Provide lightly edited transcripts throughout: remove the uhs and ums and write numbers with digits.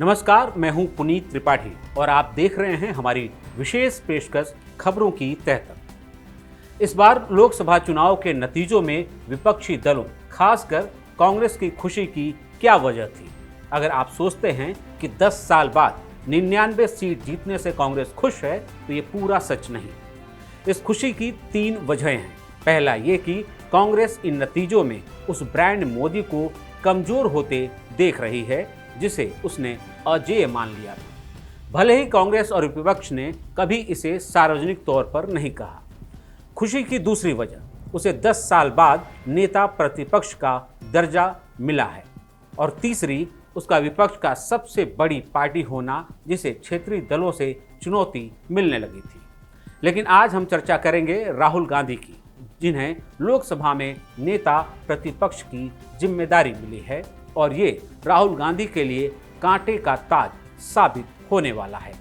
नमस्कार, मैं हूं पुनीत त्रिपाठी और आप देख रहे हैं हमारी विशेष पेशकश खबरों की तह तक। इस बार लोकसभा चुनाव के नतीजों में विपक्षी दलों, खासकर कांग्रेस की खुशी की क्या वजह थी? अगर आप सोचते हैं कि 10 साल बाद 99 सीट जीतने से कांग्रेस खुश है, तो ये पूरा सच नहीं। इस खुशी की 3 वजहें हैं। पहला ये कि कांग्रेस इन नतीजों में उस ब्रांड मोदी को कमजोर होते देख रही है जिसे उसने अजेय मान लिया था। भले ही कांग्रेस और विपक्ष ने कभी इसे सार्वजनिक तौर पर नहीं कहा। खुशी की दूसरी वजह, उसे 10 साल बाद नेता प्रतिपक्ष का दर्जा मिला है। और तीसरी, उसका विपक्ष का सबसे बड़ी पार्टी होना, जिसे क्षेत्रीय दलों से चुनौती मिलने लगी थी। लेकिन आज हम चर्चा करेंगे राहुल गांधी की, जिन्हें लोकसभा में नेता प्रतिपक्ष की जिम्मेदारी मिली है और ये राहुल गांधी के लिए कांटे का ताज साबित होने वाला है।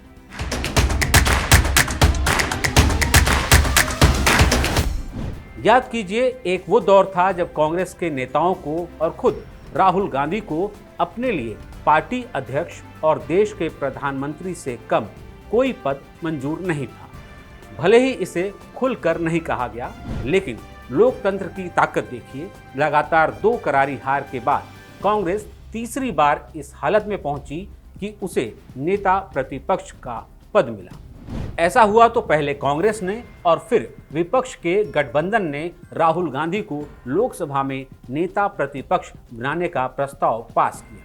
याद कीजिए, एक वो दौर था जब कांग्रेस के नेताओं को और खुद राहुल गांधी को अपने लिए पार्टी अध्यक्ष और देश के प्रधानमंत्री से कम कोई पद मंजूर नहीं था। भले ही इसे खुलकर नहीं कहा गया, लेकिन लोकतंत्र की ताकत देखिए। लगातार 2 करारी हार के बाद कांग्रेस तीसरी बार इस हालत में पहुंची कि उसे नेता प्रतिपक्ष का पद मिला। ऐसा हुआ तो पहले कांग्रेस ने और फिर विपक्ष के गठबंधन ने राहुल गांधी को लोकसभा में नेता प्रतिपक्ष बनाने का प्रस्ताव पास किया,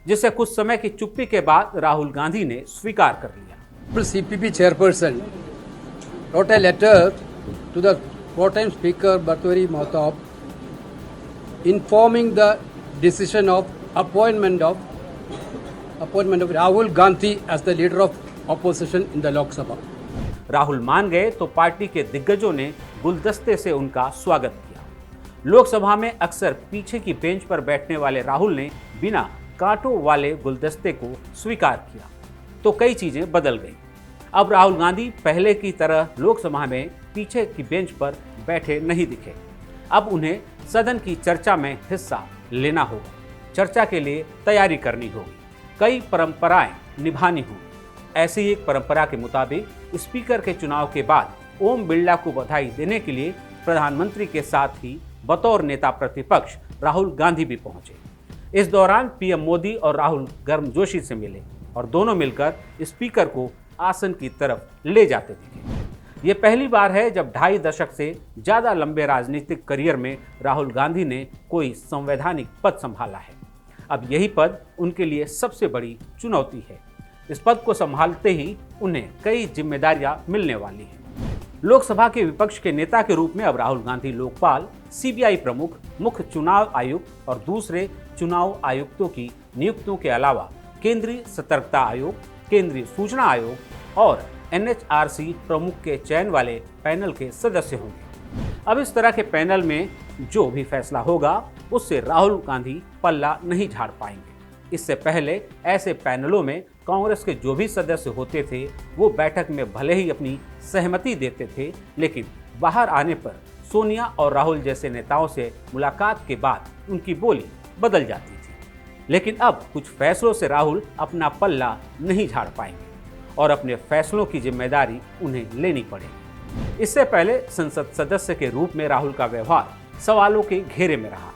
जिसे कुछ समय की चुप्पी के बाद राहुल गांधी ने स्वीकार कर लिया। CPP chairperson wrote a letter to the four-time Speaker Bhartwari Mahtab informing the decision of appointment of Rahul Gandhi as the leader of opposition in the Lok Sabha. Rahul मान गए तो पार्टी के दिग्गजों ने गुलदस्ते से उनका स्वागत किया। लोकसभा में अक्सर पीछे की बेंच पर बैठने वाले राहुल ने बिना कांटों वाले गुलदस्ते को स्वीकार किया तो कई चीजें बदल गई। अब राहुल गांधी पहले की तरह लोकसभा में पीछे की बेंच पर बैठे नहीं दिखे। अब उन्हें सदन की चर्चा में हिस्सा लेना होगा, चर्चा के लिए तैयारी करनी होगी, कई परंपराएं निभानी होंगी। ऐसी एक परंपरा के मुताबिक स्पीकर के चुनाव के बाद ओम बिरला को बधाई देने के लिए प्रधानमंत्री के साथ ही बतौर नेता प्रतिपक्ष राहुल गांधी भी पहुंचे। इस दौरान पीएम मोदी और राहुल गर्मजोशी से मिले और दोनों मिलकर स्पीकर को आसन की तरफ ले जाते दिखे। ये पहली बार है जब 2.5 दशक से ज्यादा लंबे राजनीतिक करियर में राहुल गांधी ने कोई संवैधानिक पद संभाला है। अब यही पद उनके लिए सबसे बड़ी चुनौती है। इस पद को संभालते ही उन्हें कई जिम्मेदारियां मिलने वाली हैं। लोकसभा के विपक्ष के नेता के रूप में अब राहुल गांधी लोकपाल, सीबीआई प्रमुख, मुख्य चुनाव आयुक्त और दूसरे चुनाव आयुक्तों की नियुक्तियों के अलावा केंद्रीय सतर्कता आयोग, केंद्रीय सूचना आयोग और NHRC प्रमुख के चयन वाले पैनल के सदस्य होंगे। अब इस तरह के पैनल में जो भी फैसला होगा, उससे राहुल गांधी पल्ला नहीं झाड़ पाएंगे। इससे पहले ऐसे पैनलों में कांग्रेस के जो भी सदस्य होते थे, वो बैठक में भले ही अपनी सहमति देते थे, लेकिन बाहर आने पर सोनिया और राहुल जैसे नेताओं से मुलाकात के बाद उनकी बोली बदल जाती थी। लेकिन अब कुछ फैसलों से राहुल अपना पल्ला नहीं झाड़ पाएंगे और अपने फैसलों की जिम्मेदारी उन्हें लेनी पड़ेगी। इससे पहले संसद सदस्य के रूप में राहुल का व्यवहार सवालों के घेरे में रहा।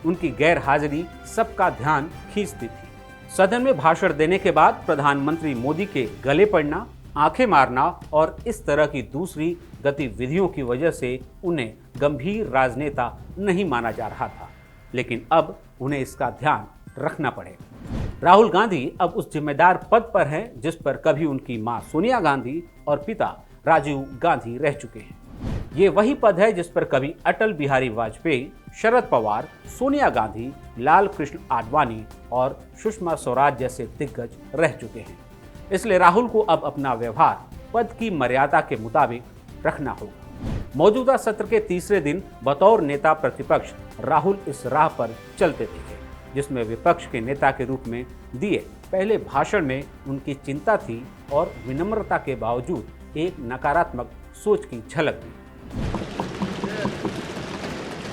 उनकी गैर हाजिरी सबका ध्यान खींचती थी। सदन में भाषण देने के बाद प्रधानमंत्री मोदी के गले पड़ना, आंखें मारना और इस तरह की दूसरी गतिविधियों की वजह से उन्हें गंभीर राजनेता नहीं माना जा रहा था। लेकिन अब उन्हें इसका ध्यान रखना पड़ेगा। राहुल गांधी अब उस जिम्मेदार पद पर हैं जिस पर कभी उनकी मां सोनिया गांधी और पिता राजीव गांधी रह चुके हैं। ये वही पद है जिस पर कभी अटल बिहारी वाजपेयी, शरद पवार, सोनिया गांधी, लाल कृष्ण आडवाणी और सुषमा स्वराज जैसे दिग्गज रह चुके हैं। इसलिए राहुल को अब अपना व्यवहार पद की मर्यादा के मुताबिक रखना होगा। मौजूदा सत्र के तीसरे दिन बतौर नेता प्रतिपक्ष राहुल इस राह पर चलते दिखे, जिसमें विपक्ष के नेता के रूप में दिए पहले भाषण में उनकी चिंता थी और विनम्रता के बावजूद एक नकारात्मक सोच की झलक थी।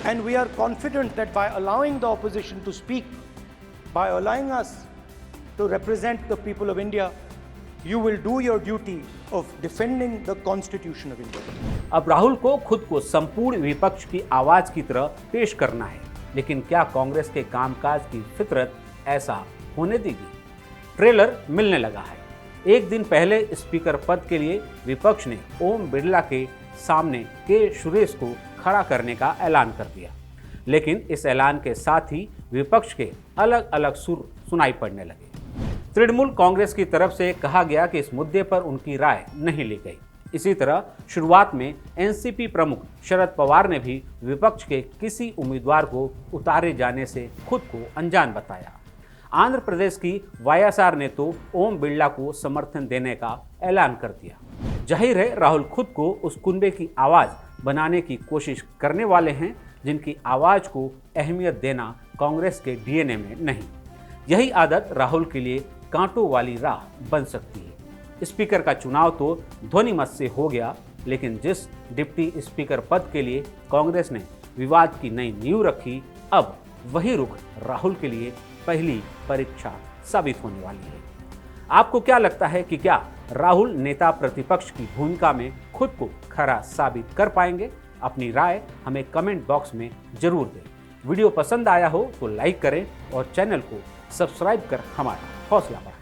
And we are confident that by allowing the opposition to speak, by allowing us to represent the people of India, you will do your duty of defending the Constitution of India. अब राहुल को खुद को संपूर्ण विपक्ष की आवाज की तरह पेश करना है, लेकिन क्या कांग्रेस के कामकाज की फितरत ऐसा होने देगी? ट्रेलर मिलने लगा है। एक दिन पहले स्पीकर पद के लिए विपक्ष ने ओम बिरला के सामने के सुरेश को खड़ा करने का ऐलान कर दिया, लेकिन इस ऐलान के साथ ही विपक्ष के अलग अलग सुर सुनाई पड़ने लगे। तृणमूल कांग्रेस की तरफ से कहा गया कि इस मुद्दे पर उनकी राय नहीं ली गई। इसी तरह शुरुआत में एनसीपी प्रमुख शरद पवार ने भी विपक्ष के किसी उम्मीदवार को उतारे जाने से खुद को अनजान बताया। आंध्र प्रदेश की वाईएसआर ने तो ओम बिरला को समर्थन देने का ऐलान कर दिया। जाहिर है राहुल खुद को उस कुनबे की आवाज़ बनाने की कोशिश करने वाले हैं जिनकी आवाज़ को अहमियत देना कांग्रेस के डीएनए में नहीं। यही आदत राहुल के लिए कांटों वाली राह बन सकती है। स्पीकर का चुनाव तो ध्वनिमत से हो गया, लेकिन जिस डिप्टी स्पीकर पद के लिए कांग्रेस ने विवाद की नई नींव रखी, अब वही रुख राहुल के लिए पहली परीक्षा साबित होने वाली है। आपको क्या लगता है कि क्या राहुल नेता प्रतिपक्ष की भूमिका में खुद को खरा साबित कर पाएंगे? अपनी राय हमें कमेंट बॉक्स में जरूर दें। वीडियो पसंद आया हो तो लाइक करें और चैनल को सब्सक्राइब कर हमारा हौसला बढ़ाएं।